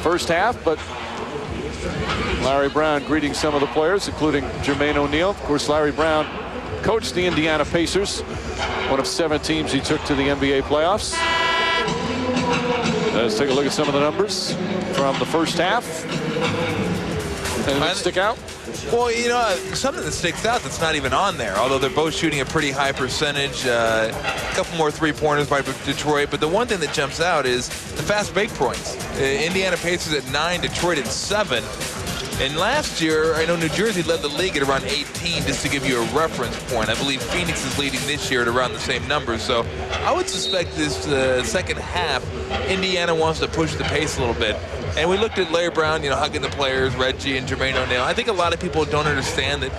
first half, but Larry Brown greeting some of the players, including Jermaine O'Neal. Of course, Larry Brown coached the Indiana Pacers, one of 7 teams he took to the NBA playoffs. Let's take a look at some of the numbers from the first half. Anything that stick out? Well, you know, something that sticks out that's not even on there, although they're both shooting a pretty high percentage. A couple more three-pointers by Detroit, but the one thing that jumps out is the fast break points. Indiana Pacers at 9, Detroit at 7. And last year, I know New Jersey led the league at around 18, just to give you a reference point. I believe Phoenix is leading this year at around the same numbers. So I would suspect this second half, Indiana wants to push the pace a little bit. And we looked at Larry Brown, you know, hugging the players, Reggie and Jermaine O'Neal. I think a lot of people don't understand that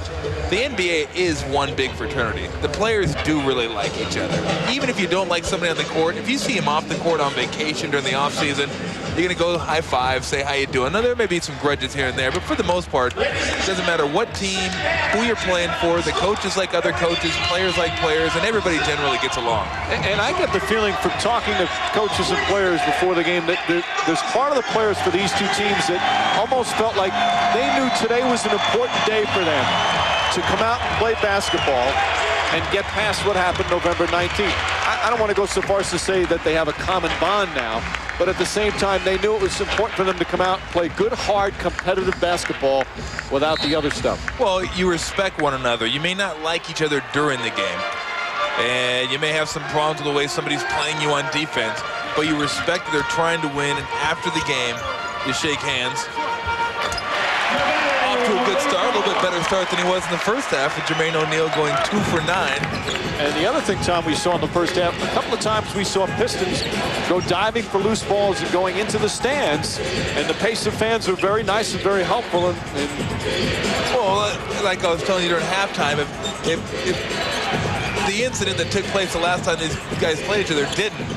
the NBA is one big fraternity. The players do really like each other. Even if you don't like somebody on the court, if you see him off the court on vacation during the offseason, you're going to go high five, say how you doing. Now, there may be some grudges here and there, but for the most part, it doesn't matter what team, who you're playing for. The coaches like other coaches, players like players, and everybody generally gets along. And I get the feeling from talking to coaches and players before the game that there's part of the players for these two teams that almost felt like they knew today was an important day for them to come out and play basketball and get past what happened November 19th. I don't want to go so far as to say that they have a common bond now, but at the same time, they knew it was important for them to come out and play good, hard, competitive basketball without the other stuff. Well, you respect one another. You may not like each other during the game, and you may have some problems with the way somebody's playing you on defense, but you respect that they're trying to win, and after the game, you shake hands. Off to a good start, a little bit better start than he was in the first half, with Jermaine O'Neal going 2 for 9. And the other thing, Tom, we saw in the first half, a couple of times we saw Pistons go diving for loose balls and going into the stands, and the Pacer fans were very nice and very helpful. Well, like I was telling you during halftime, if the incident that took place the last time these guys played each other didn't,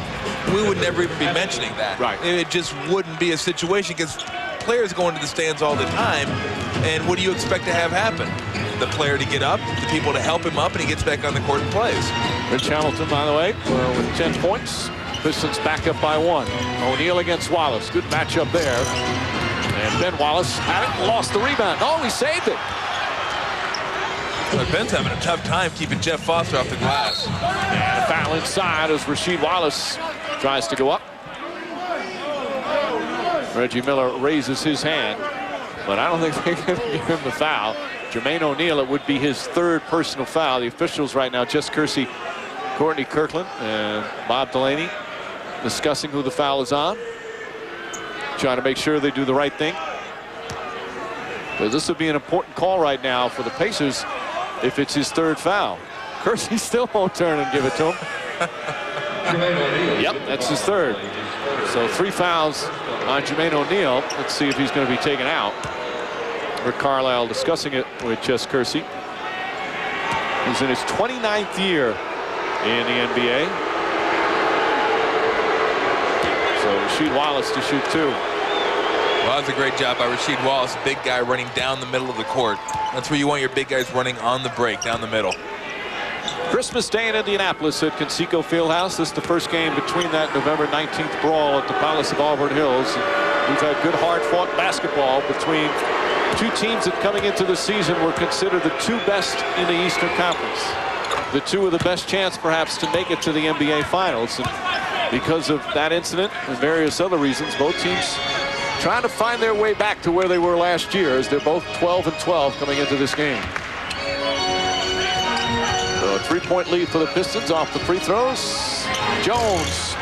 we would never even be mentioning that. Right. It just wouldn't be a situation, because players go into the stands all the time, and what do you expect to have happen? The player to get up, the people to help him up, and he gets back on the court and plays. Rich Hamilton, by the way, with 10 points. Pistons back up by 1. O'Neal against Wallace. Good matchup there. And Ben Wallace had it and lost the rebound. Oh, he saved it. But Ben's having a tough time keeping Jeff Foster off the glass. And a foul inside as Rasheed Wallace tries to go up. Reggie Miller raises his hand, but I don't think they're going to give him the foul. Jermaine O'Neal, it would be his 3rd personal foul. The officials right now, Jess Kersey, Courtney Kirkland, and Bob Delaney discussing who the foul is on. Trying to make sure they do the right thing. But this would be an important call right now for the Pacers if it's his 3rd foul. Kersey still won't turn and give it to him. Yep, that's his 3rd. So 3 fouls on Jermaine O'Neal. Let's see if he's going to be taken out. Rick Carlisle discussing it with Jess Kersey. He's in his 29th year in the NBA. So Rasheed Wallace to shoot 2. Well, that's a great job by Rasheed Wallace, big guy running down the middle of the court. That's where you want your big guys running on the break, down the middle. Christmas Day in Indianapolis at Conseco Fieldhouse. This is the first game between that November 19th brawl at the Palace of Auburn Hills. We've had good, hard-fought basketball between 2 teams that coming into the season were considered the 2 best in the Eastern Conference. The 2 with the best chance, perhaps, to make it to the NBA Finals. And because of that incident and various other reasons, both teams trying to find their way back to where they were last year, as they're both 12-12 coming into this game. So a 3-point lead for the Pistons off the free throws. Jones.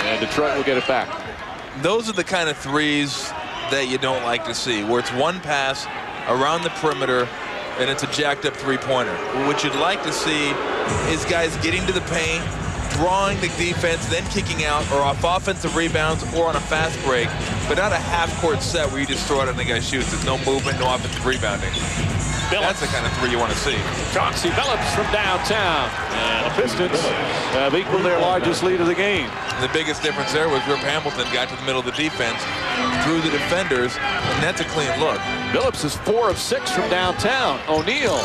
And Detroit will get it back. Those are the kind of threes that you don't like to see, where it's one pass around the perimeter and it's a jacked up 3-pointer. What you'd like to see is guys getting to the paint, drawing the defense, then kicking out, or off offensive rebounds, or on a fast break, but not a half-court set where you just throw it and the guy shoots. There's no movement, no offensive rebounding. Billups. That's the kind of three you want to see. Chauncey Billups from downtown. And the Pistons have equaled their largest lead of the game. The biggest difference there was Rip Hamilton got to the middle of the defense, through the defenders, and that's a clean look. Billups is 4 of 6 from downtown. O'Neal.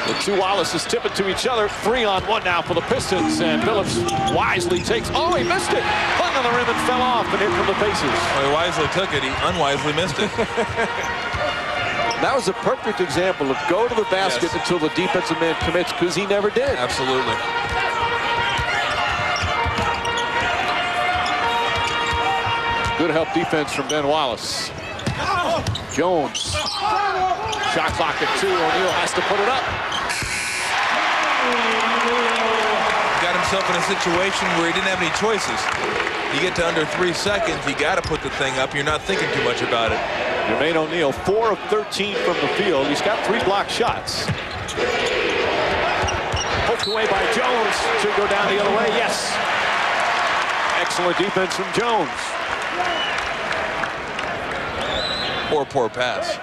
The two Wallaces tip it to each other. 3-on-1 now for the Pistons, and Phillips wisely takes. Oh, he missed it. Hung on the rim and fell off, and here come the Pacers. Well, he wisely took it. He unwisely missed it. That was a perfect example of go to the basket until the defensive man commits, because he never did. Absolutely. Good help defense from Ben Wallace. Jones. Shot clock at 2. O'Neal has to put it up. Got himself in a situation where he didn't have any choices. You get to under 3 seconds, you got to put the thing up. You're not thinking too much about it. Jermaine O'Neal, 4 of 13 from the field. He's got 3 blocked shots. Poked away by Jones. Should go down the other way. Yes. Excellent defense from Jones. Poor pass.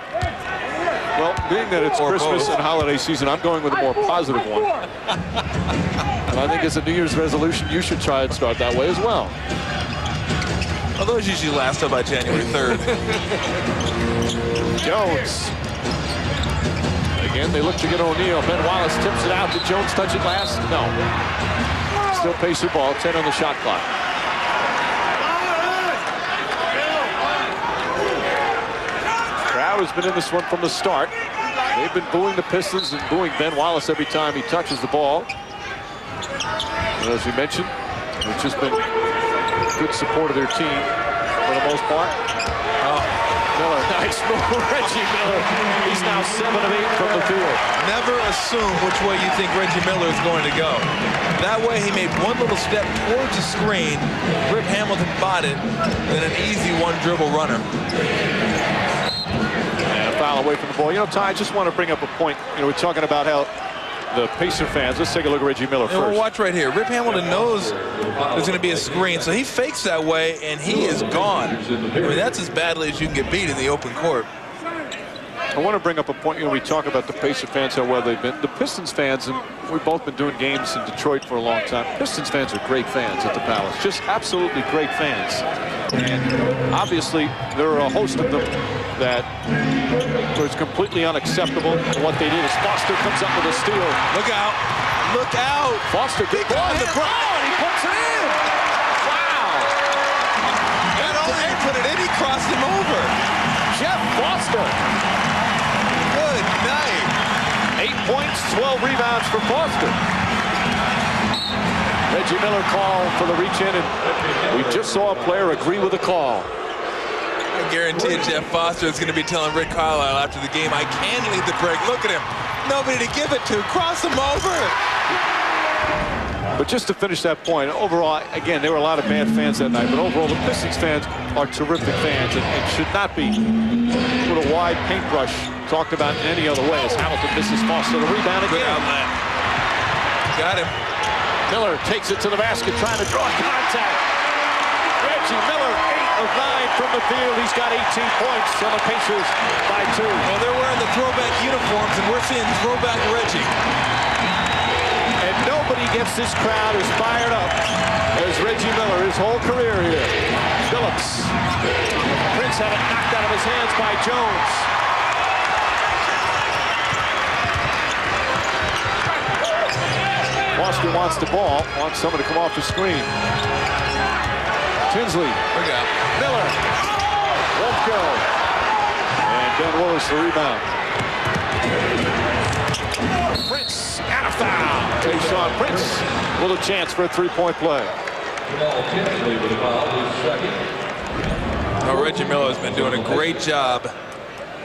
Well, being that it's Christmas and holiday season, I'm going with a more positive one. And I think as a New Year's resolution, you should try and start that way as well. Well, those usually last till by January 3rd. Jones. Again, they look to get O'Neal. Ben Wallace tips it out. Did Jones touch it last? No. Still Pacer ball. 10 on the shot clock. Crowd has been in this one from the start. They've been booing the Pistons and booing Ben Wallace every time he touches the ball. And as we mentioned, it's just been good support of their team for the most part. Miller, nice move. Reggie Miller. He's now 7 of 8 from the field. Never assume which way you think Reggie Miller is going to go. That way he made one little step towards the screen. Rip Hamilton bought it, then an easy one dribble runner. And a foul away from the ball. You know, Ty, I just want to bring up a point. You know, we're talking about how the Pacer fans, let's take a look at Reggie Miller first. Well, watch right here. Rip Hamilton knows there's going to be a screen, so he fakes that way, and he is gone. I mean, that's as badly as you can get beat in the open court. I want to bring up a point. You know, we talk about the Pacer fans, how well they've been. The Pistons fans, and we've both been doing games in Detroit for a long time. Pistons fans are great fans at the Palace. Just absolutely great fans. And obviously, there are a host of them that was completely unacceptable. And what they did is Foster comes up with a steal. Look out. Look out. Foster, good ball on the ground, and he puts it in. Wow. Not only did he put it in, he crossed him over. Jeff Foster. Good night. 8 points, 12 rebounds for Foster. Reggie Miller called for the reach in, and we just saw a player agree with the call. I guarantee you Jeff Foster is going to be telling Rick Carlisle after the game, I can lead the break. Look at him. Nobody to give it to. Cross him over. But just to finish that point, overall, again, there were a lot of bad fans that night, but overall, the Pistons fans are terrific fans and should not be with a wide paintbrush talked about in any other way as Hamilton misses Foster. The rebound again. Good outlet. Got him. Miller takes it to the basket, trying to draw contact. Reggie Miller, 8 of 9 from the field. He's got 18 points on the Pacers by 2. Well, they're wearing the throwback uniforms, and we're seeing throwback Reggie. And nobody gets this crowd as fired up as Reggie Miller, his whole career here. Phillips. Prince had it knocked out of his hands by Jones. Foster wants the ball, wants someone to come off the screen. Tinsley. Look out. Miller. Won't go. And Ben Willis the rebound. Prince and a foul. Tayshaun Prince with a chance for a three-point play. Oh, Reggie Miller has been doing a great job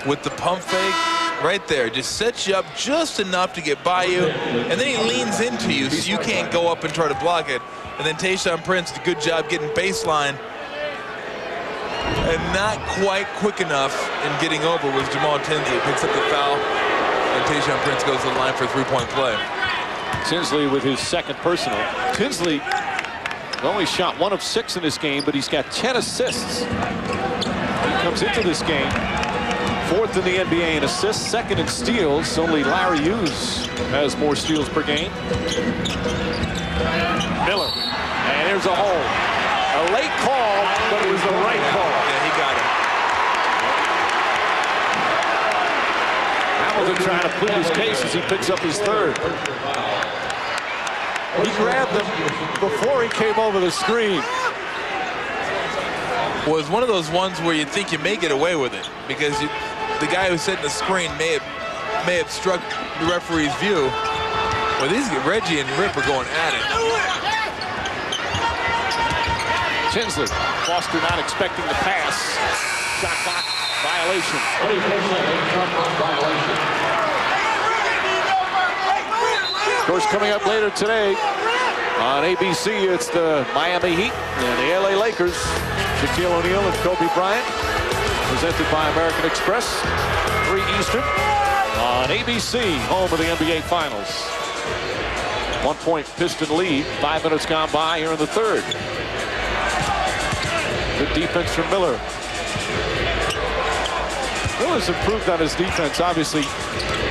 with the pump fake right there. Just sets you up just enough to get by you, and then he leans into you so you can't go up and try to block it. And then Tayshaun Prince did a good job getting baseline, and not quite quick enough in getting over was Jamal Tinsley. Picks up the foul, and Tayshaun Prince goes to the line for a three-point play. Tinsley with his second personal. Tinsley only shot 1 of 6 in this game, but he's got 10 assists. He comes into this game 4th in the NBA in assists, 2nd in steals. Only Larry Hughes has more steals per game. Miller, and here's a hole. A late call, but it was the right call. Yeah, he got it. Hamilton Miller trying to plead his case as he picks up his third. He grabbed him before he came over the screen. Well, it's one of those ones where you think you may get away with it because the guy who's setting the screen may have struck the referee's view. Well, these Reggie and Rip are going at it. Tinsley, Foster not expecting the pass. Shot clock violation. Of course, coming up later today on ABC, it's the Miami Heat and the LA Lakers. Shaquille O'Neal and Kobe Bryant, presented by American Express, 3 Eastern on ABC, home of the NBA Finals. 1-point Piston lead, 5 minutes gone by here in the third. Good defense from Miller. Miller's improved on his defense. Obviously,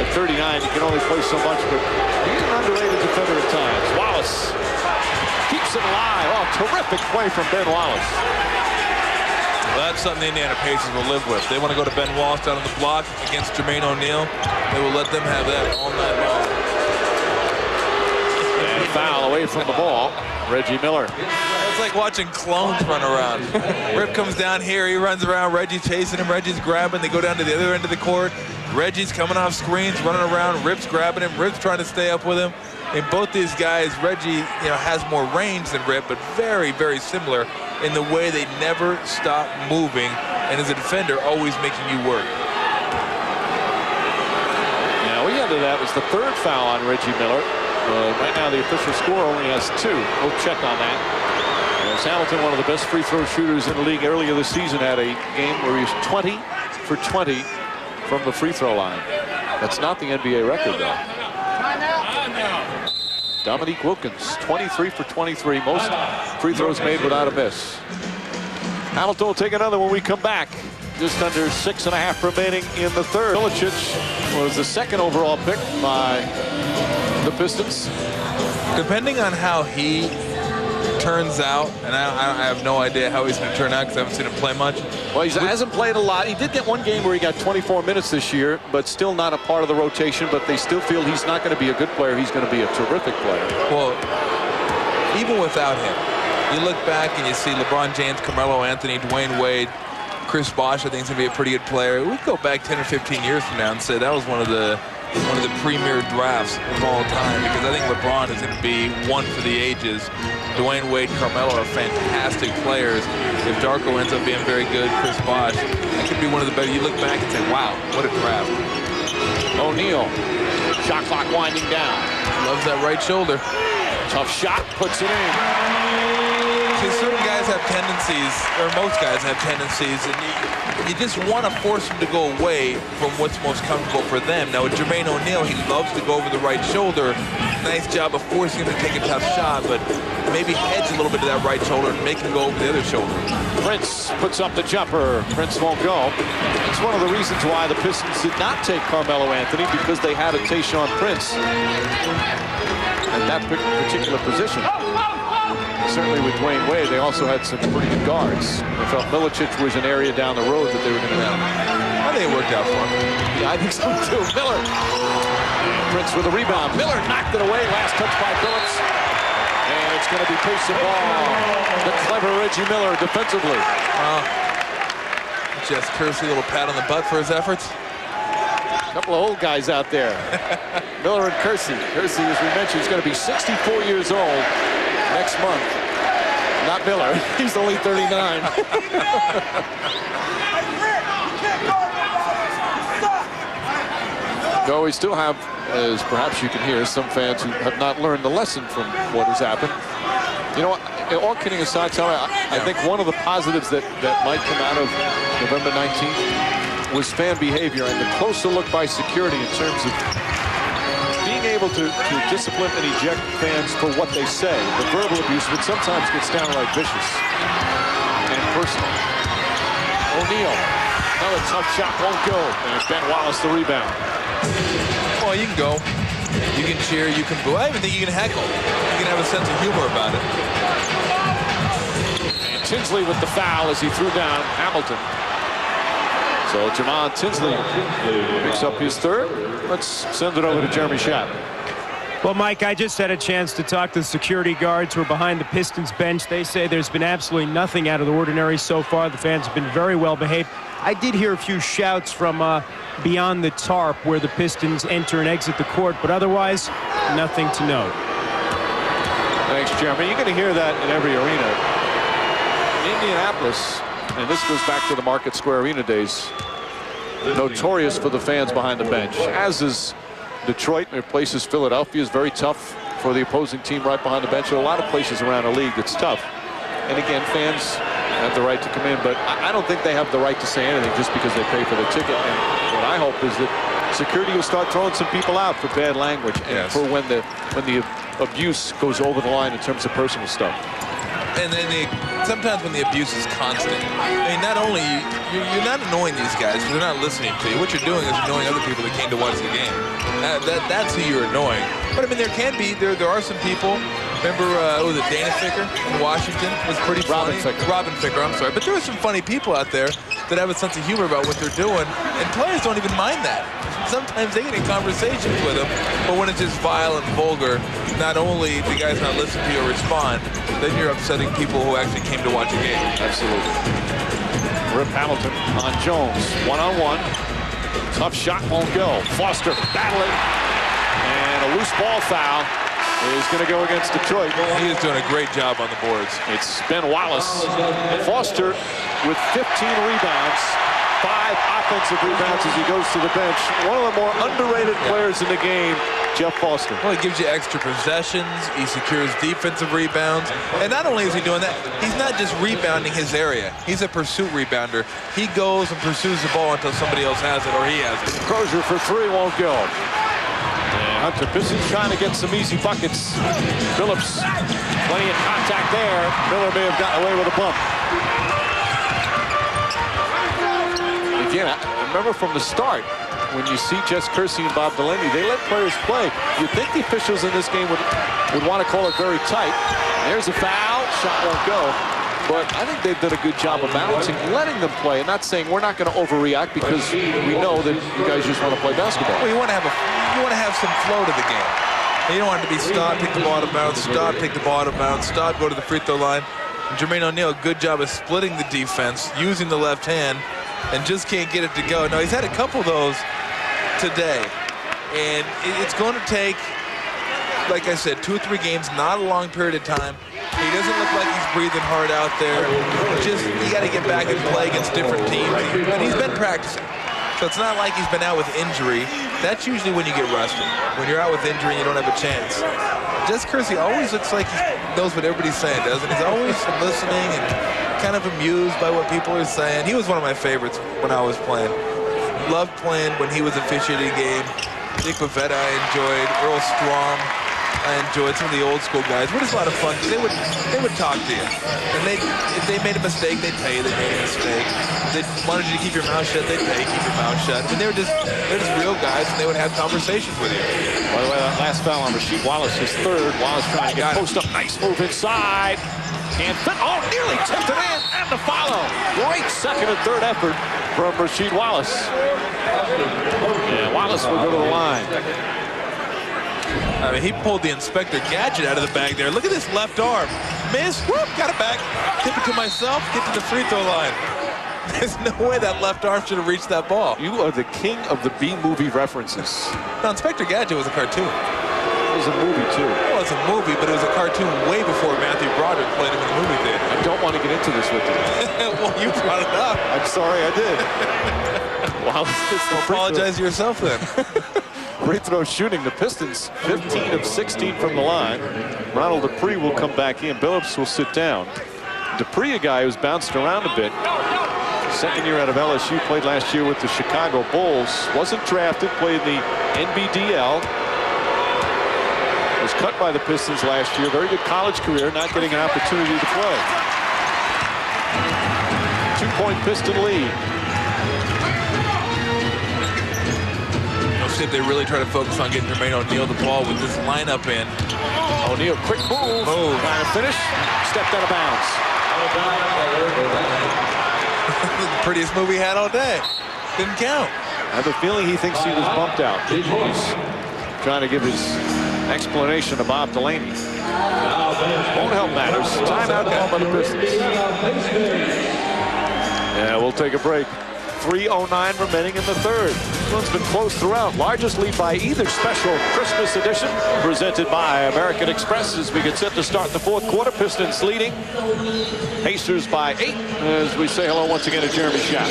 at 39, he can only play so much, but he's an underrated defender at times. Wallace keeps it alive. Oh, terrific play from Ben Wallace. Well, that's something the Indiana Pacers will live with. They want to go to Ben Wallace down on the block against Jermaine O'Neal. They will let them have that all night long. And foul away from the ball. Reggie Miller. It's like watching clones run around. Rip comes down here, he runs around, Reggie's chasing him, Reggie's grabbing, they go down to the other end of the court. Reggie's coming off screens, running around, Rip's grabbing him, Rip's trying to stay up with him. And both these guys, Reggie, has more range than Rip, but very, very similar in the way they never stop moving, and as a defender, always making you work. Now, we ended that was the 3rd foul on Reggie Miller. Right now, the official score only has 2. We'll check on that. Hamilton, one of the best free throw shooters in the league earlier this season, had a game where he was 20 for 20 from the free throw line. That's not the NBA record, though. Dominique Wilkins, 23 for 23, most free throws made without a miss. Hamilton will take another when we come back. Just under 6.5 remaining in the third. Milicic was the 2nd overall pick by the Pistons. Depending on how he turns out, and I have no idea how he's going to turn out because I haven't seen him play much. Well, he hasn't played a lot. He did get one game where he got 24 minutes this year, but still not a part of the rotation. But they still feel he's not going to be a good player. He's going to be a terrific player. Well, even without him, you look back and you see LeBron James, Carmelo Anthony, Dwayne Wade, Chris Bosh, I think is going to be a pretty good player. We go back 10 or 15 years from now and say that was one of the premier drafts of all time, because I think LeBron is going to be one for the ages. Dwayne Wade, Carmelo are fantastic players. If Darko ends up being very good, Chris Bosh, that could be one of the better. You look back and say, wow, what a draft. O'Neal, shot clock winding down. Loves that right shoulder. Tough shot, puts it in. See, certain guys have tendencies, or most guys have tendencies, and you just want to force them to go away from what's most comfortable for them. Now with Jermaine O'Neal, he loves to go over the right shoulder. Nice job of forcing him to take a tough shot, but maybe hedge a little bit of that right shoulder and make him go over the other shoulder. Prince puts up the jumper. Prince won't go. It's one of the reasons why the Pistons did not take Carmelo Anthony, because they had a Tayshaun Prince at that particular position. Certainly with Dwayne Wade, they also had some pretty good guards. They felt Milicic was an area down the road that they were going to have. I think it worked out for him. Yeah, I think so too. Miller. Prince with a rebound. Miller knocked it away. Last touch by Phillips. And it's going to be pace and ball. The clever Reggie Miller defensively. Just Kersey, a little pat on the butt for his efforts. A couple of old guys out there. Miller and Kersey. Kersey, as we mentioned, is going to be 64 years old next month. Not Miller. He's only 39. Though we still have, as perhaps you can hear, some fans who have not learned the lesson from what has happened. You know what? All kidding aside, I think one of the positives that might come out of November 19th was fan behavior and the closer look by security in terms of being able to discipline and eject fans for what they say. The verbal abuse, but sometimes gets downright vicious and personal. O'Neal, another tough shot, won't go. And Ben Wallace the rebound. Well, you can go. You can cheer, you can boo. I even think you can heckle. You can have a sense of humor about it. And Tinsley with the foul as he threw down Hamilton. So Jamon Tinsley picks up his third. Let's send it over to Jeremy Schaap. Well, Mike, I just had a chance to talk to the security guards who are behind the Pistons bench. They say there's been absolutely nothing out of the ordinary so far. The fans have been very well behaved. I did hear a few shouts from beyond the tarp where the Pistons enter and exit the court, but otherwise, nothing to note. Thanks, Jeremy. You're going to hear that in every arena. In Indianapolis, and this goes back to the Market Square Arena days, notorious for the fans behind the bench, as is Detroit. Their places, Philadelphia is very tough for the opposing team right behind the bench. There are a lot of places around the league that's tough. And again, fans have the right to come in, but I don't think they have the right to say anything just because they pay for the ticket. And what I hope is that security will start throwing some people out for bad language and for when the abuse goes over the line in terms of personal stuff. And then sometimes when the abuse is constant, I mean, not only you're not annoying these guys because they're not listening to you. What you're doing is annoying other people that came to watch the game. That's who you're annoying. But I mean, there are some people. Remember, was it Dana Ficker in Washington? It was pretty funny. Robin Ficker, I'm sorry. But there are some funny people out there that have a sense of humor about what they're doing, and players don't even mind that. Sometimes they get in conversations with them, but when it's just vile and vulgar, not only the guys not listen to you or respond, then you're upsetting people who actually came to watch a game. Absolutely. Rip Hamilton on Jones, one-on-one. Tough shot won't go. Foster battling, and a loose ball foul is going to go against Detroit. He is doing a great job on the boards. It's Ben Wallace. Foster with 15 rebounds, 5 offensive rebounds as he goes to the bench. One of the more underrated players in the game, Jeff Foster. Well, he gives you extra possessions. He secures defensive rebounds. And not only is he doing that, he's not just rebounding his area. He's a pursuit rebounder. He goes and pursues the ball until somebody else has it or he has it. Crozier for 3 won't go. And Hunter Pistons trying to get some easy buckets. Phillips, plenty of contact there. Miller may have gotten away with a bump. Again, I remember from the start, when you see Jess Kersey and Bob Delaney, they let players play. You'd think the officials in this game would want to call it very tight. There's a foul, shot won't go. But I think they've done a good job of balancing, letting them play, and not saying we're not going to overreact because we know that you guys just want to play basketball. Well, you want to have some flow to the game. You don't want it to be stop, take the ball out of bounds, stop, take the ball out of bounds, stop, go to the free throw line. And Jermaine O'Neal, good job of splitting the defense, using the left hand, and just can't get it to go. Now, he's had a couple of those today, and it's going to take, like I said, 2 or 3 games, not a long period of time. He doesn't look like he's breathing hard out there. Just, you got to get back and play against different teams. And he's been practicing. So it's not like he's been out with injury. That's usually when you get rusty. When you're out with injury, you don't have a chance. Jess Kersey always looks like he knows what everybody's saying, doesn't he? He's always listening and kind of amused by what people are saying. He was one of my favorites when I was playing. Loved playing when he was officiating a game. Dick Pavetta I enjoyed. Earl Strom I enjoyed. Some of the old school guys. It was a lot of fun. They would talk to you. And if they made a mistake, they'd tell you they made a mistake. If they wanted you to keep your mouth shut, they'd tell you to keep your mouth shut. I mean, they're just real guys, and they would have conversations with you. By the way, that last foul on Rasheed Wallace, his third. Wallace trying to get post up. Nice move inside. Can't fit. Oh, nearly tipped it in. And the follow. Great second and third effort from Rasheed Wallace. Yeah, Wallace will go to the line. I mean, he pulled the Inspector Gadget out of the bag there. Look at this left arm. Miss, whoop, got it back. Tip it to myself, get to the free throw line. There's no way that left arm should have reached that ball. You are the king of the B-movie references. Now, Inspector Gadget was a cartoon. It was a movie, too. Well, it's a movie, but it was a cartoon way before Matthew Broderick played him in the movie theater. I don't want to get into this with you. Well, you brought it up. I'm sorry I did. Wallace gets the free apologize to yourself then. Free throw shooting. The Pistons 15 of 16 from the line. Ronald Dupree will come back in. Billups will sit down. Dupree, a guy who's bounced around a bit. Second year out of LSU, played last year with the Chicago Bulls. Wasn't drafted, played the NBDL. Was cut by the Pistons last year. Very good college career, not getting an opportunity to play. 2-point Piston lead. Let's see if they really try to focus on getting Jermaine O'Neal the ball with this lineup in. O'Neal, quick move. Trying to finish. Stepped out of bounds. The prettiest move he had all day. Didn't count. I have a feeling he thinks he was bumped out. He's trying to give his explanation to Bob Delaney. Won't help matters. Timeout call by the Pistons. Yeah, we'll take a break. 3:09 remaining in the third. This one's been close throughout. Largest lead by either special Christmas edition presented by American Express as we get set to start the fourth quarter. Pistons leading. Pacers by 8 as we say hello once again to Jeremy Schaap.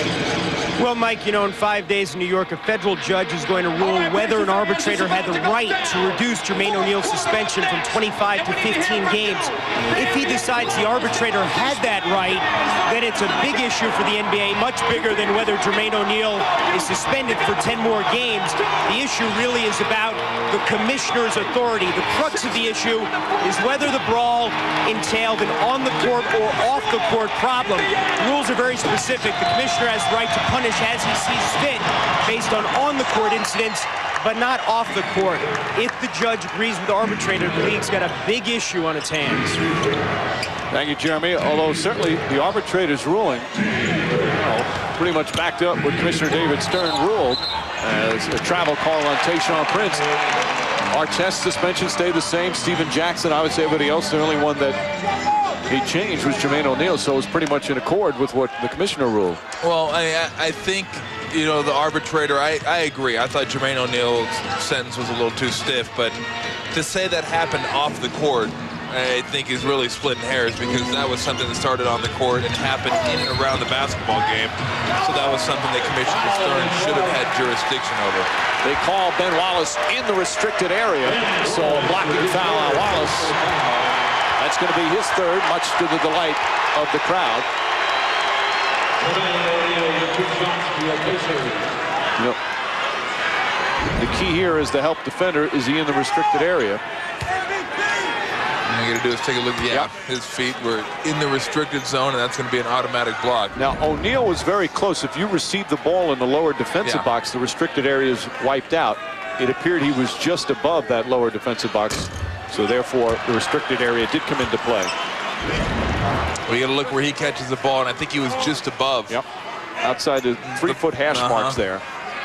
Well, Mike, you know, in 5 days in New York, a federal judge is going to rule whether an arbitrator had the right to reduce Jermaine O'Neal's suspension from 25 to 15 games. If he decides the arbitrator had that right, then it's a big issue for the NBA, much bigger than whether Jermaine O'Neal is suspended for 10 more games. The issue really is about the commissioner's authority. The crux of the issue is whether the brawl entailed an on-the-court or off-the-court problem. The rules are very specific. The commissioner has the right to punish as he sees fit based on the court incidents, but not off the court. If the judge agrees with the arbitrator, the league's got a big issue on its hands. Thank you, Jeremy. Although certainly the arbitrator's ruling pretty much backed up what Commissioner David Stern ruled as a travel call on Tayshaun Prince. Artest's suspension stayed the same. Steven Jackson, I would say everybody else, the only one that he changed was Jermaine O'Neal, so it was pretty much in accord with what the commissioner ruled. Well, I think, you know, the arbitrator, I agree. I thought Jermaine O'Neal's sentence was a little too stiff, but to say that happened off the court, I think is really splitting hairs, because that was something that started on the court and happened in and around the basketball game. So that was something that Commissioner Stern should have had jurisdiction over. They call Ben Wallace in the restricted area, so a blocking foul on Wallace. That's going to be his third, much to the delight of the crowd. Yep. The key here is the help defender. Is he in the restricted area? All you got to do is take a look. Yeah, his feet were in the restricted zone, and that's going to be an automatic block. Now, O'Neal was very close. If you received the ball in the lower defensive box, the restricted area is wiped out. It appeared he was just above that lower defensive box. So therefore, the restricted area did come into play. Well, you got to look where he catches the ball, and I think he was just above. Yep. Outside the 3-foot hash marks there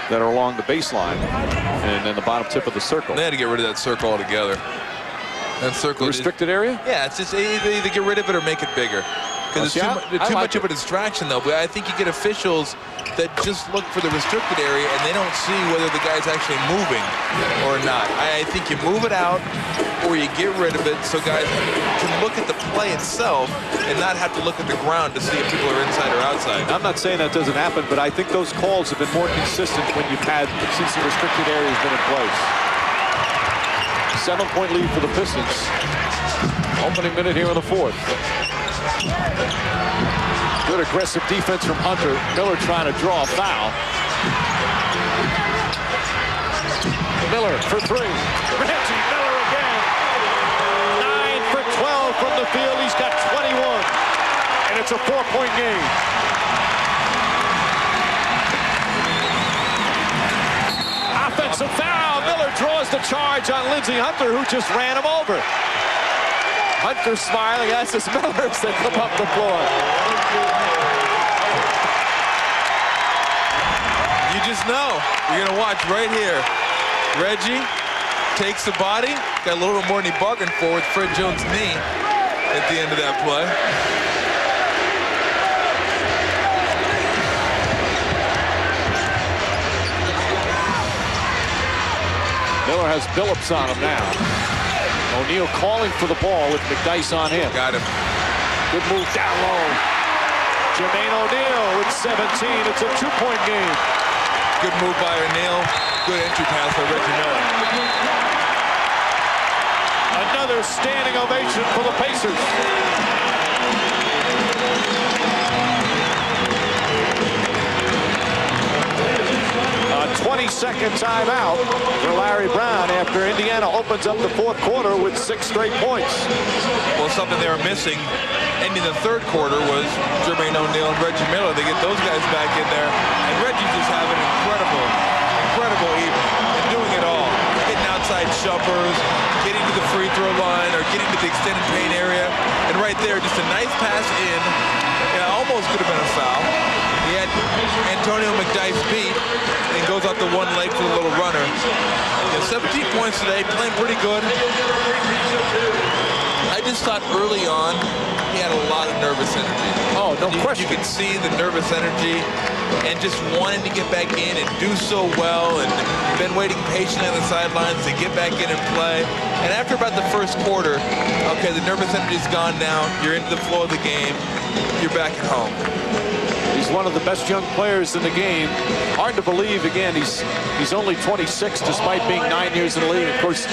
that are along the baseline and then the bottom tip of the circle. They had to get rid of that circle altogether. That circle. The restricted area? Yeah, it's just either get rid of it or make it bigger. Because it's too much of a distraction, though. But I think you get officials that just look for the restricted area and they don't see whether the guy's actually moving or not. I think you move it out or you get rid of it so guys can look at the play itself and not have to look at the ground to see if people are inside or outside. I'm not saying that doesn't happen, but I think those calls have been more consistent when you've had, since the restricted area has been in place. 7-point lead for the Pistons. Opening minute here in the fourth. Good aggressive defense from Hunter. Miller trying to draw a foul. Miller for three. Reggie Miller again. 9 for 12 from the field. He's got 21. And it's a 4-point game. Offensive foul. Miller draws the charge on Lindsey Hunter, who just ran him over. Hunter smiling. That's his Miller as they come up the floor. You just know. You're going to watch right here. Reggie takes the body. Got a little bit more than he bargained for with Fred Jones' knee at the end of that play. Miller has Billups on him now. O'Neal calling for the ball with McDyess on him. Got him. Good move down low. Jermaine O'Neal with 17. It's a 2-point game. Good move by O'Neal. Good entry pass by Reggie Miller. Another standing ovation for the Pacers. 22nd timeout for Larry Brown after Indiana opens up the fourth quarter with 6 straight points. Well, something they were missing ending the third quarter was Jermaine O'Neal and Reggie Miller. They get those guys back in there, and Reggie's just having an incredible evening and doing it all. Getting out outside jumpers, getting to the free throw line, or getting to the extended paint area. And right there, just a nice pass in. Yeah, almost could have been a foul. He had Antonio McDyess beat, and goes out the one leg for the little runner. Yeah, 17 points today, playing pretty good. I just thought early on he had a lot of nervous energy. Oh, no question. You could see the nervous energy and just wanting to get back in and do so well, and been waiting patiently on the sidelines to get back in and play. And after about the first quarter, okay, the nervous energy's gone now. You're into the flow of the game. You're back at home. He's one of the best young players in the game. Hard to believe, again, he's only 26 despite being 9 years in the league. Of course,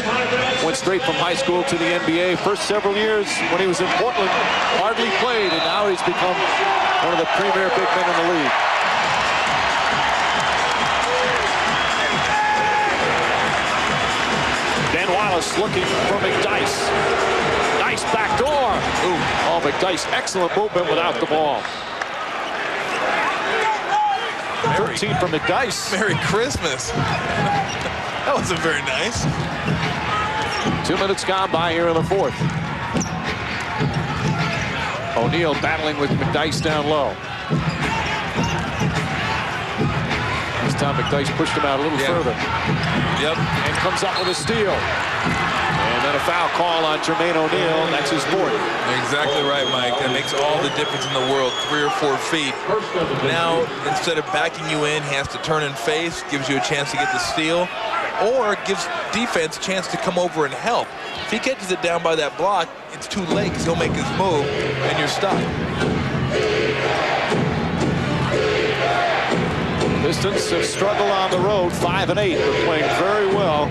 went straight from high school to the NBA. First several years when he was in Portland, hardly played, and now he's become one of the premier big men in the league. Ben Wallace looking for McDyess. Nice backdoor. Oh, McDyess, excellent movement without the ball. 13 from McDyess. Merry Christmas. That wasn't very nice. 2 minutes gone by here in the fourth. O'Neal battling with McDyess down low. This time McDyess pushed him out a little further. Yep. And comes up with a steal. And then a foul call on Jermaine O'Neal. That's his fourth. You're exactly right, Mike. That makes all the difference in the world. 3 or 4 feet. Now, instead of backing you in, he has to turn and face, gives you a chance to get the steal, or gives defense a chance to come over and help. If he catches it down by that block, it's too late because he'll make his move, and you're stuck. Pistons have struggled on the road, 5 and 8. They're playing very well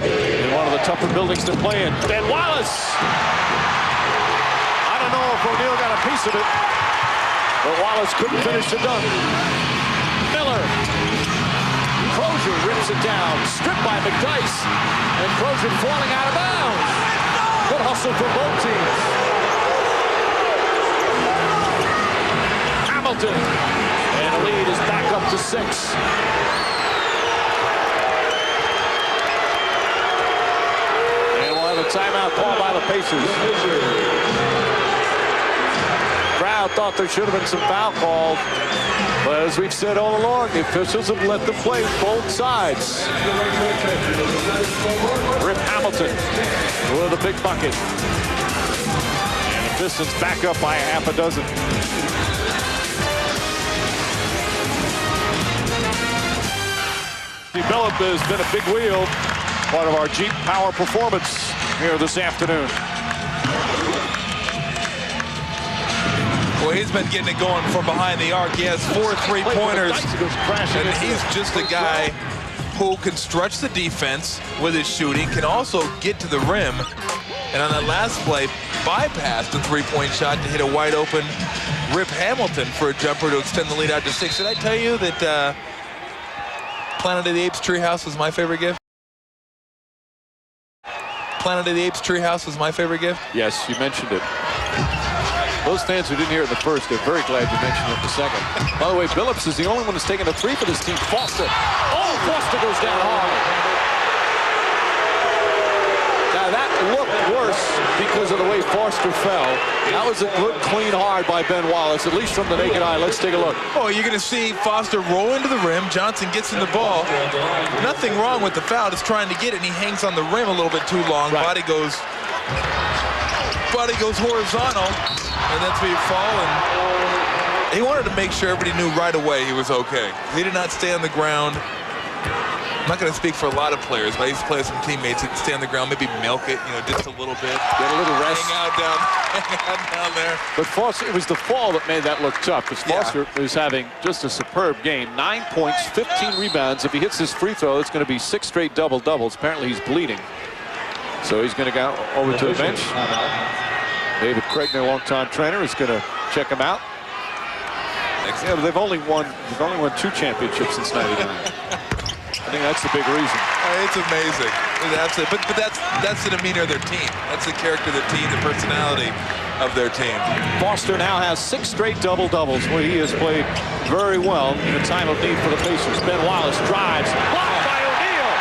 in one of the tougher buildings to play in. Ben Wallace. I don't know if O'Neal got a piece of it, but Wallace couldn't finish the dunk. Miller. Crozier rips it down. Stripped by McDyess. And Crozier falling out of bounds. Good hustle for both teams. Hamilton. And the lead is back up to 6. A timeout call by the Pacers. Crowd thought there should have been some foul calls, but as we've said all along, the officials have let them play both sides. Rip Hamilton with a big bucket. And the Pistons back up by a half a dozen. Philip has been a big wheel, part of our Jeep Power Performance here this afternoon. Well, he's been getting it going from behind the arc. He has 4 3-pointers, and he's just a guy who can stretch the defense with his shooting, can also get to the rim, and on that last play, bypassed the 3-point shot to hit a wide-open Rip Hamilton for a jumper to extend the lead out to 6. Did I tell you that Planet of the Apes Treehouse was my favorite gift? Planet of the Apes Treehouse was my favorite gift? Yes, you mentioned it. Those fans who didn't hear it in the first, they're very glad you mentioned it in the second. By the way, Billups is the only one who's taken a 3 for this team. Foster. Oh, Foster goes down hard. Now that looked worse because of the way Foster fell. That was a good, clean hard by Ben Wallace, at least from the naked eye. Let's take a look. Oh, you're going to see Foster roll into the rim. Johnson gets in the ball. Nothing wrong with the foul. Just trying to get it, and he hangs on the rim a little bit too long. Right. Body goes horizontal, and that's where you fall. And he wanted to make sure everybody knew right away he was okay. He did not stay on the ground. I'm not going to speak for a lot of players, but I used to play with some teammates who could stay on the ground, maybe milk it, just a little bit. Get a little rest. Hang out down there. But Foster, it was the fall that made that look tough, because Foster is having just a superb game. 9 points, 15 rebounds. If he hits his free throw, it's going to be 6 straight double-doubles. Apparently he's bleeding. So he's going to go over to the bench. David Craigner, longtime trainer, is going to check him out. Yeah, but they've only won 2 championships since '99. I think that's the big reason. It's amazing. It's absolutely, but that's the demeanor of their team. That's the character of the team, the personality of their team. Foster now has 6 straight double-doubles, where he has played very well in a time of need for the Pacers. Ben Wallace drives, blocked by O'Neal.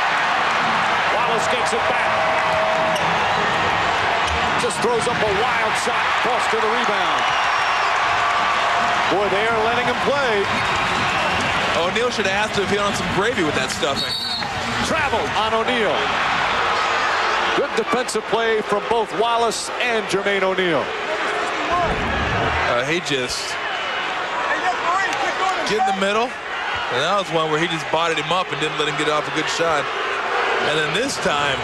Wallace gets takes it back. Just throws up a wild shot. Foster the rebound. Boy, they are letting him play. O'Neal should have asked him if he wanted some gravy with that stuffing. Travel on O'Neal. Good defensive play from both Wallace and Jermaine O'Neal. He just get in the middle. And that was one where he just botted him up and didn't let him get off a good shot. And then this time,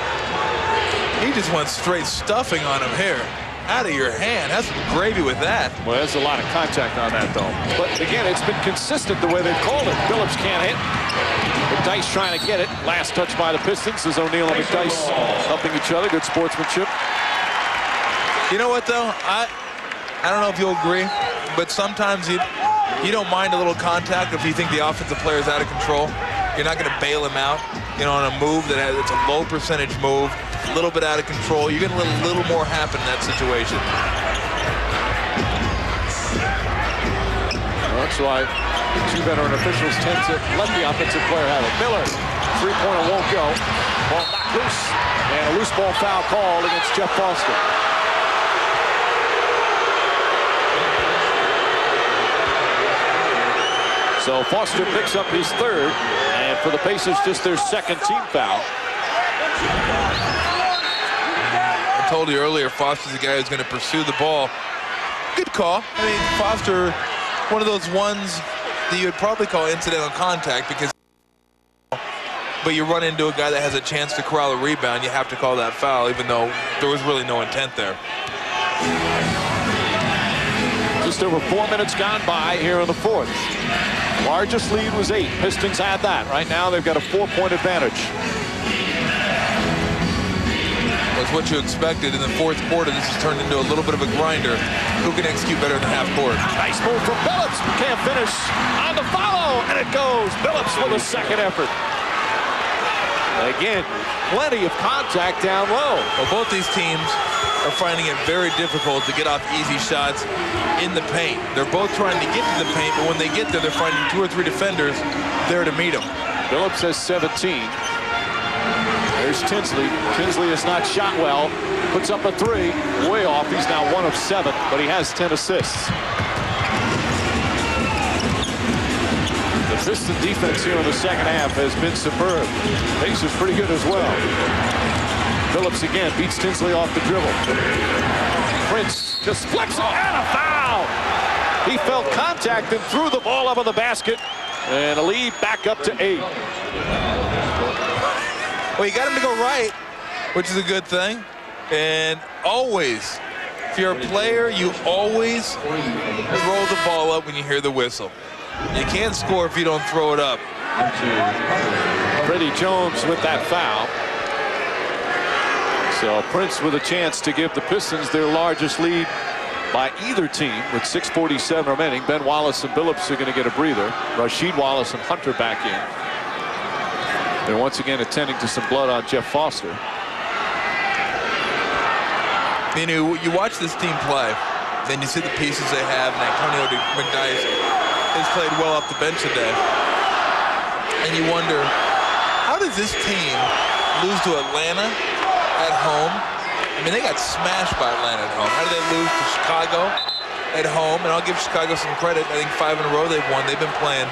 he just went straight stuffing on him here. Out of your hand. Have some gravy with that. Well, there's a lot of contact on that, though. But again, it's been consistent the way they've called it. Phillips can't hit. McDyess trying to get it. Last touch by the Pistons as O'Neal and McDyess helping each other. Good sportsmanship. You know what, though? I don't know if you'll agree, but sometimes you don't mind a little contact if you think the offensive player is out of control. You're not going to bail him out, on a move it's a low percentage move, a little bit out of control. You're going to let a little more happen in that situation. Well, that's why two veteran officials tend to let the offensive player have it. Miller, three-pointer won't go. Ball knocked loose, and a loose ball foul called against Jeff Foster. So Foster picks up his third, and for the Pacers, just their second team foul. I told you earlier, Foster's the guy who's going to pursue the ball. Good call. I mean, Foster, one of those ones that you would probably call incidental contact because, but you run into a guy that has a chance to corral a rebound, you have to call that foul, even though there was really no intent there. Just over 4 minutes gone by here in the fourth. Largest lead was 8. Pistons had that. Right now they've got a 4-point advantage. Was what you expected in the fourth quarter. This has turned into a little bit of a grinder. Who can execute better than half court? Nice move from Phillips. Can't finish on the follow, and it goes. Phillips with a second effort. Again, plenty of contact down low. Well, both these teams are finding it very difficult to get off easy shots in the paint. They're both trying to get to the paint, but when they get there, they're finding 2 or 3 defenders there to meet them. Phillips has 17. There's Tinsley. Tinsley has not shot well. Puts up a 3. Way off. He's now 1 of 7, but he has 10 assists. The Piston defense here in the second half has been superb. Pacers pretty good as well. Phillips again beats Tinsley off the dribble. Prince just flicks it and a foul. He felt contact and threw the ball up on the basket. And a lead back up to 8. Well, you got him to go right, which is a good thing. And always, if you're a player, you always throw the ball up when you hear the whistle. You can't score if you don't throw it up. Freddie Jones with that foul. So Prince with a chance to give the Pistons their largest lead by either team with 6:47 remaining. Ben Wallace and Billups are going to get a breather. Rasheed Wallace and Hunter back in. They're once again attending to some blood on Jeff Foster. You watch this team play, then you see the pieces they have, and Antonio McDyess has played well off the bench today. And you wonder, how does this team lose to Atlanta at home? I mean, they got smashed by Atlanta at home. How did they lose to Chicago at home? And I'll give Chicago some credit. I think 5 in a row they've won. They've been playing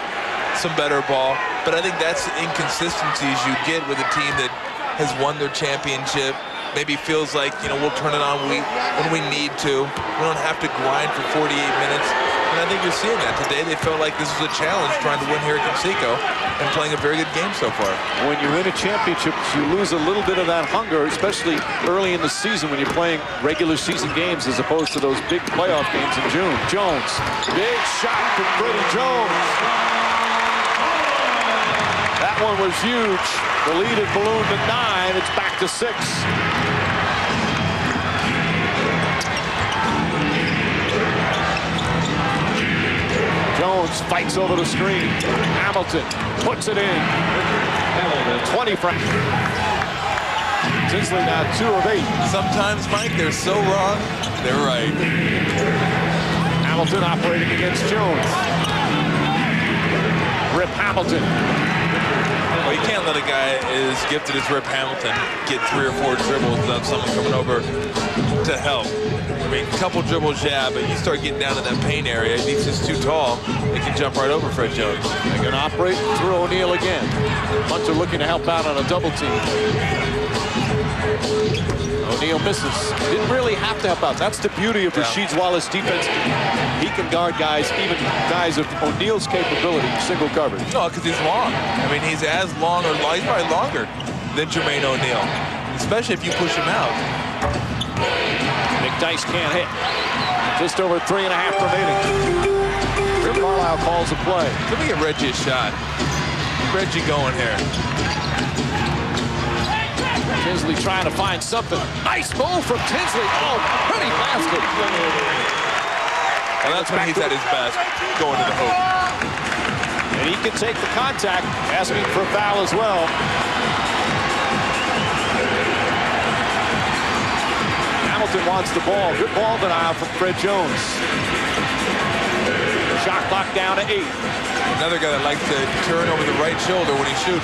some better ball. But I think that's the inconsistencies you get with a team that has won their championship. Maybe feels like, we'll turn it on when we need to. We don't have to grind for 48 minutes. And I think you're seeing that today. They felt like this was a challenge trying to win here at Conseco and playing a very good game so far. When you win a championship, you lose a little bit of that hunger, especially early in the season when you're playing regular season games as opposed to those big playoff games in June. Jones, big shot from Freddie Jones. That one was huge. The lead had ballooned to 9. It's back to 6. Jones fights over the screen. Hamilton puts it in. 20 from Tinsley now 2 of 8. Sometimes, Mike, they're so wrong, they're right. Hamilton operating against Jones. Rip Hamilton. Well, you can't let a guy as gifted as Rip Hamilton get 3 or 4 dribbles without someone coming over to help. I mean, a couple dribbles, yeah, but you start getting down in that paint area, he's just too tall. They can jump right over Fred Jones. They're going to operate through O'Neal again. Hunter looking to help out on a double team. O'Neal misses. Didn't really have to help out. That's the beauty of Rasheed Wallace's defense. He can guard guys, even guys of O'Neal's capability, single coverage. No, because he's long. I mean, he's as long, or he's probably longer than Jermaine O'Neal, especially if you push him out. McDyess can't hit. Just over 3.5 remaining. Rick Carlisle calls a play. Let me get Reggie a shot. Get Reggie going here. Tinsley trying to find something. Nice move from Tinsley. Oh, pretty basket. And that's when he's at his best, going to the hoop. And he can take the contact, asking for a foul as well. Hamilton wants the ball. Good ball denial from Fred Jones. Shot clock down to 8. Another guy that likes to turn over the right shoulder when he's shooting.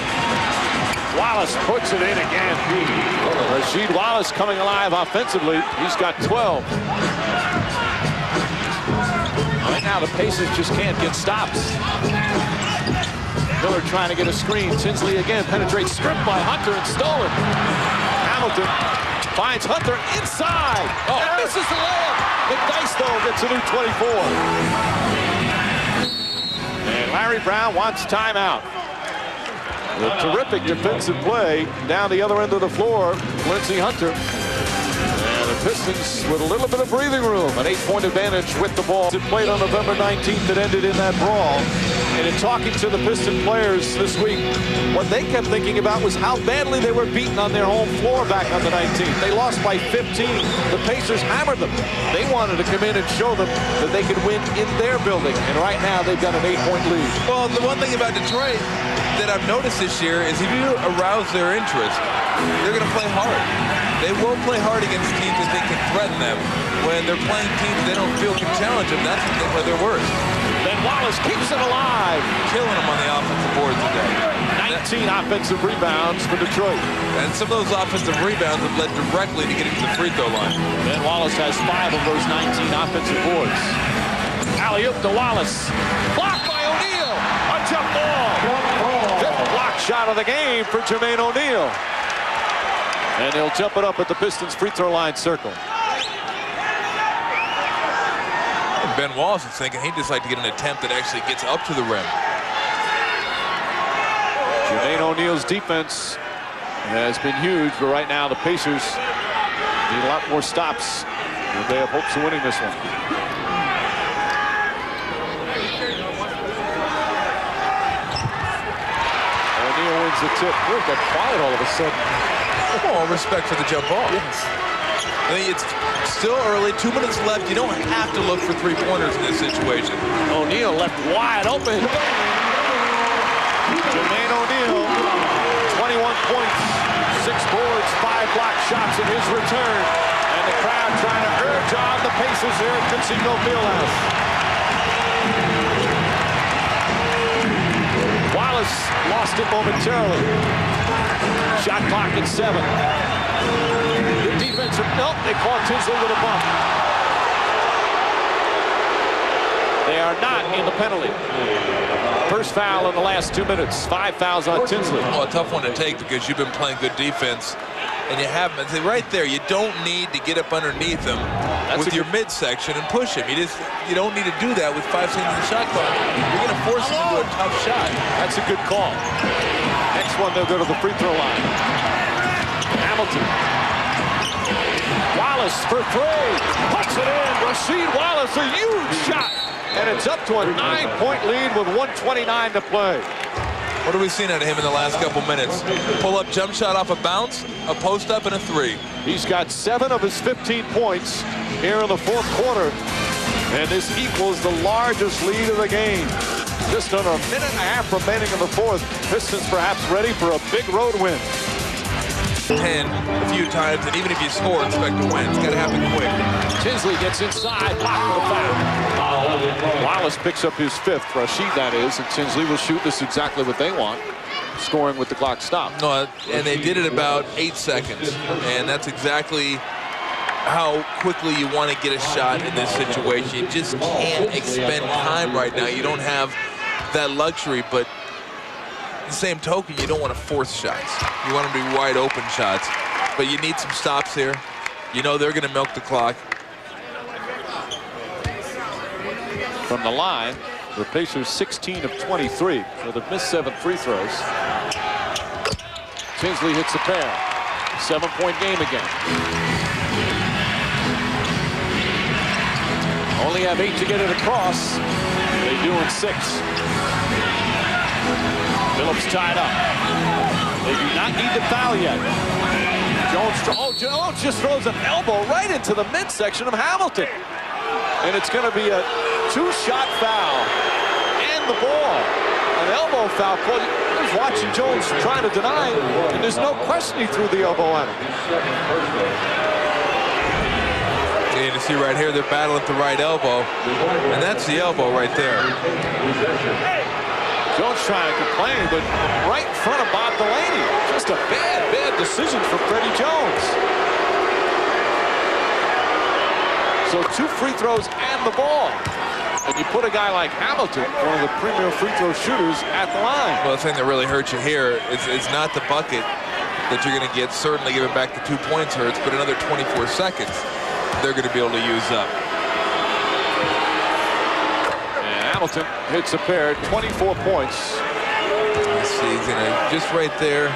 Wallace puts it in again. Rasheed Wallace coming alive offensively. He's got 12. Right now, the Pacers just can't get stops. Miller trying to get a screen. Tinsley again penetrates, stripped by Hunter and stolen. Hamilton finds Hunter inside. Oh, and misses the layup. McDyess, though, gets a new 24. And Larry Brown wants timeout. A terrific defensive play down the other end of the floor. Lindsey Hunter. And the Pistons with a little bit of breathing room. An 8-point advantage with the ball. It played on November 19th that ended in that brawl. And in talking to the Piston players this week, what they kept thinking about was how badly they were beaten on their home floor back on the 19th. They lost by 15. The Pacers hammered them. They wanted to come in and show them that they could win in their building. And right now they've got an 8-point lead. Well, the one thing about Detroit that I've noticed this year is if you arouse their interest, they're going to play hard. They will play hard against teams that they can threaten them. When they're playing teams they don't feel can challenge them, that's when they play their worst. Then Wallace keeps it alive. Killing them on the offensive board today. 19 offensive rebounds for Detroit. And some of those offensive rebounds have led directly to getting to the free throw line. Then Wallace has 5 of those 19 offensive boards. Alley-oop to Wallace. Blocked by O'Neal. A jump ball. Fifth block shot of the game for Jermaine O'Neal. And he'll jump it up at the Pistons free throw line circle. And Ben Wallace is thinking he'd just like to get an attempt that actually gets up to the rim. Jermaine O'Neal's defense has been huge, but right now the Pacers need a lot more stops if they have hopes of winning this one. O'Neal wins the tip. Look, got quiet all of a sudden. Oh, respect for the jump ball. Yes. I mean, it's still early, 2 minutes left. You don't have to look for 3-pointers in this situation. O'Neal left wide open. Jermaine O'Neal, 21 points, 6 boards, 5 block shots in his return. And the crowd trying to urge on the Pacers here at Conseco Fieldhouse. Wallace lost it momentarily. Shot clock at 7. Good defense. Nope, they caught Tinsley with a bump. They are not in the penalty. First foul in the last 2 minutes. 5 fouls on Tinsley. Well, a tough one to take because you've been playing good defense. And you have them. Right there, you don't need to get up underneath them with your midsection and push him. You don't need to do that with 5 seconds of the shot clock. You're going to force him into a tough shot. That's a good call. Next one, they'll go to the free throw line. Hamilton. Wallace for 3. Puts it in. Rasheed Wallace, a huge shot. And it's up to a 9-point lead with 1:29 to play. What have we seen out of him in the last couple minutes? Pull-up jump shot off a bounce, a post-up, and a 3. He's got 7 of his 15 points here in the 4th quarter. And this equals the largest lead of the game. Just under a minute and a half remaining in the 4th. Pistons perhaps ready for a big road win. 10 a few times, and even if you score, expect to win. It's got to happen quick. Tinsley gets inside, blocked with a foul. Wallace Wallace picks up his 5th, Rashid that is, and Tinsley will shoot. This is exactly what they want, scoring with the clock stopped. No, and they did it about 8 seconds, and that's exactly how quickly you want to get a shot in this situation. You just can't expend time right now. You don't have that luxury, but the same token, you don't want to force shots. You want them to be wide open shots, but you need some stops here. You know they're going to milk the clock. From the line, the Pacers 16 of 23, so they've missed 7 free throws. Tinsley hits a pair. 7-point game again. Only have 8 to get it across. They do in 6. Phillips tied up. They do not need the foul yet. Jones just throws an elbow right into the midsection of Hamilton. And it's going to be a 2-shot foul. And the ball. An elbow foul call. I was watching Jones trying to deny it, and there's no question he threw the elbow at him. And you see right here, they're battling at the right elbow. And that's the elbow right there. Jones trying to complain, but right in front of Bob Delaney. Just a bad decision for Freddie Jones. So 2 free throws and the ball. And you put a guy like Hamilton, one of the premier free throw shooters, at the line. Well, the thing that really hurts you here is not the bucket that you're going to get. Certainly giving back the 2 points hurts, but another 24 seconds they're going to be able to use up. And Hamilton hits a pair, 24 points. Let's see, he's going to just right there.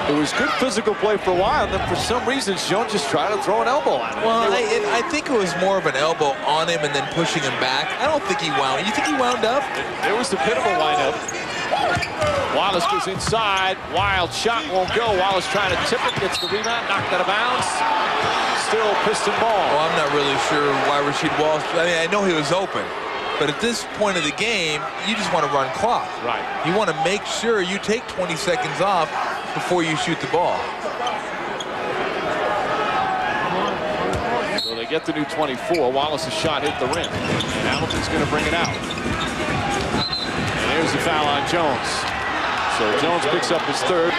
It was good physical play for a while, and then for some reason, Jones just tried to throw an elbow at him. Well, I think it was more of an elbow on him and then pushing him back. I don't think he wound. You think he wound up? It was the pit of a windup. Wallace goes inside. Wild shot won't go. Wallace trying to tip it, gets the rebound, knocked out of bounds. Still Piston ball. Well, I'm not really sure why Rasheed Wallace. I mean, I know he was open. But at this point of the game, you just want to run clock. Right. You want to make sure you take 20 seconds off before you shoot the ball. So they get the new 24. Wallace's shot hit the rim. And Hamilton's going to bring it out. And here's the foul on Jones. So Jones picks up his 3rd.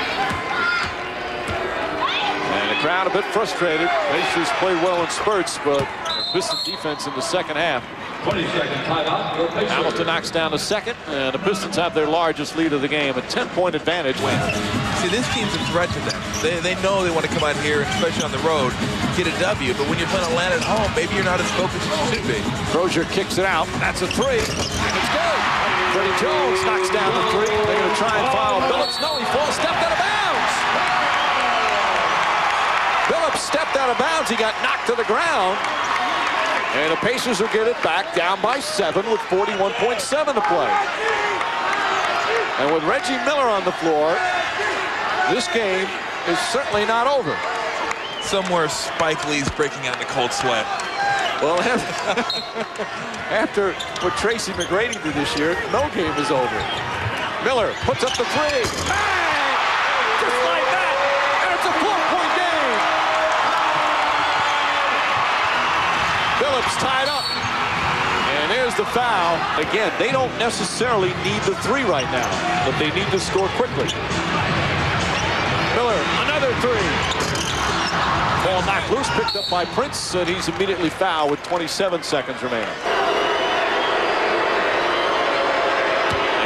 And the crowd a bit frustrated. Pacers played well in spurts, but Pistons defense in the second half. 20-second timeout. Hamilton knocks down the 2nd, and the Pistons have their largest lead of the game, a 10-point advantage. See, this team's a threat to them. They know they want to come out here, especially on the road, get a W. But when you're playing Atlanta at home, maybe you're not as focused as you should be. Crozier kicks it out. That's a 3. It's good. Freddie Jones knocks down the 3. They're going to try and foul Phillips. No, he falls, stepped out of bounds. Phillips stepped out of bounds. He got knocked to the ground. And the Pacers will get it back down by 7 with 41.7 to play. And with Reggie Miller on the floor, this game is certainly not over. Somewhere Spike Lee's breaking out in a cold sweat. Well, after what Tracy McGrady did this year, no game is over. Miller puts up the 3. Bang! Just like that. And it's a 4-point game. Phillips tied up. And there's the foul. Again, they don't necessarily need the 3 right now, but they need to score quickly. Miller, another 3. Ball knocked loose, picked up by Prince, and he's immediately fouled with 27 seconds remaining.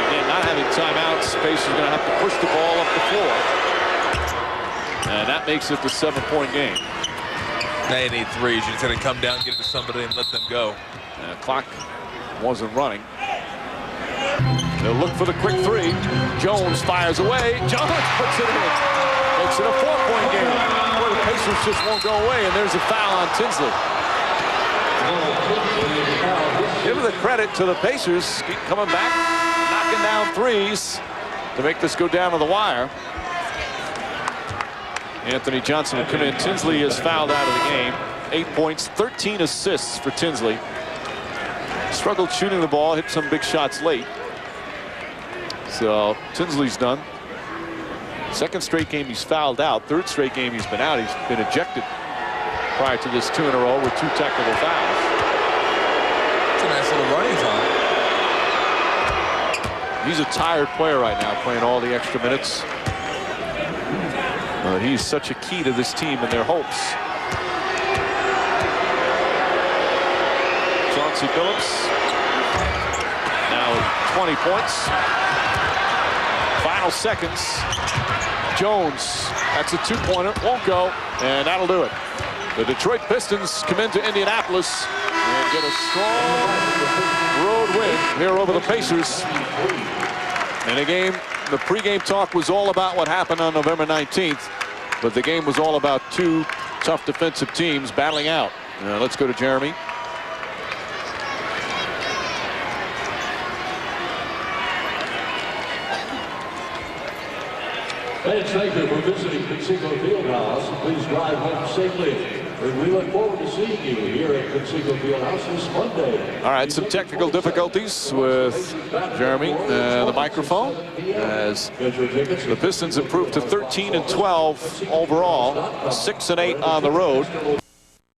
Again, not having timeouts, Space is going to have to push the ball up the floor. And that makes it the 7-point game. Now you need 3s. You're just going to come down, get it to somebody, and let them go. And the clock wasn't running. They'll look for the quick 3. Jones fires away. Jones puts it in. Makes it a 4-point game. Boy, the Pacers just won't go away, and there's a foul on Tinsley. Give the credit to the Pacers. Keep coming back, knocking down 3s to make this go down to the wire. Anthony Johnson will come in. Tinsley is fouled out of the game. 8 points, 13 assists for Tinsley. Struggled shooting the ball, hit some big shots late. So Tinsley's done. 2nd straight game he's fouled out. 3rd straight game he's been out. He's been ejected prior to this 2 in a row with 2 technical fouls. That's a nice little running time. He's a tired player right now, playing all the extra minutes. He's such a key to this team and their hopes. Chauncey Billups now 20 points. Final seconds. Jones, that's a two-pointer, won't go, and that'll do it. The Detroit Pistons come into Indianapolis and get a strong road win here over the Pacers. In a game, the pregame talk was all about what happened on November 19th, but the game was all about two tough defensive teams battling out. Let's go to Jeremy. Fans, thank you for visiting Conseco Fieldhouse. Please drive home safely. And we look forward to seeing you here at Conseco Fieldhouse this Monday. All right, some technical difficulties with Jeremy, the microphone, as the Pistons improved to 13-12 overall, 6-8 on the road.